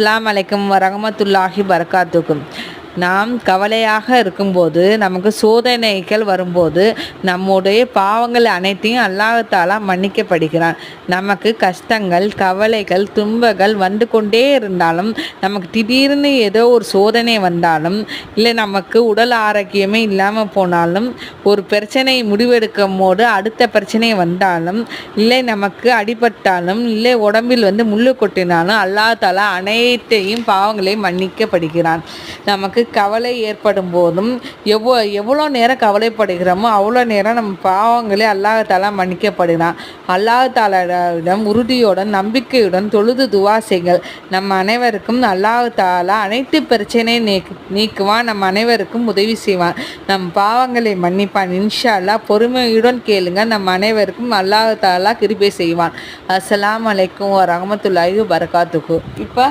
அஸ்ஸலாமு அலைக்கும் வரஹ்மத்துல்லாஹி பரகாத்துக்கும். நாம் கவலையாக இருக்கும்போது, நமக்கு சோதனைகள் வரும்போது, நம்முடைய பாவங்கள் அனைத்தையும் அல்லாஹ் தஆலா மன்னிக்கப்படுகிறான். நமக்கு கஷ்டங்கள், கவலைகள், துன்பங்கள் வந்து கொண்டே இருந்தாலும், நமக்கு திடீர்னு ஏதோ ஒரு சோதனை வந்தாலும், இல்லை நமக்கு உடல் ஆரோக்கியமே இல்லாமல் போனாலும், ஒரு பிரச்சனை முடிவெடுக்கும் போது அடுத்த பிரச்சனை வந்தாலும், இல்லை நமக்கு அடிபட்டாலும், இல்லை உடம்பில் முள்ளு கொட்டினாலும், அல்லாஹ் தஆலா அனைத்தையும் பாவங்களையும் மன்னிக்கப்படுகிறான். நமக்கு கவலை ஏற்படும் போதும் எவ்வளோ நேரம் கவலைப்படுகிறோமோ அவ்வளோ நேரம் நம்ம பாவங்களே அல்லாஹ் தஆலா மன்னிக்கப்படுகிறான். அல்லாஹ் தஆலாவிடம் உறுதியுடன் நம்பிக்கையுடன் தொழுது துவா செய்யுங்கள். நம் அனைவருக்கும் அல்லாஹ் தஆலா அனைத்து பிரச்சனையை நீக்குவான். நம் அனைவருக்கும் உதவி செய்வான். நம் பாவங்களை மன்னிப்பான். இன்ஷா அல்லாஹ் பொறுமையுடன் கேளுங்க. நம் அனைவருக்கும் அல்லாஹ் தஆலா கிருபை செய்வான். அஸ்ஸலாமு அலைக்கும் வரஹ்மத்துல்லாஹி வபரகாத்துஹு. இப்போ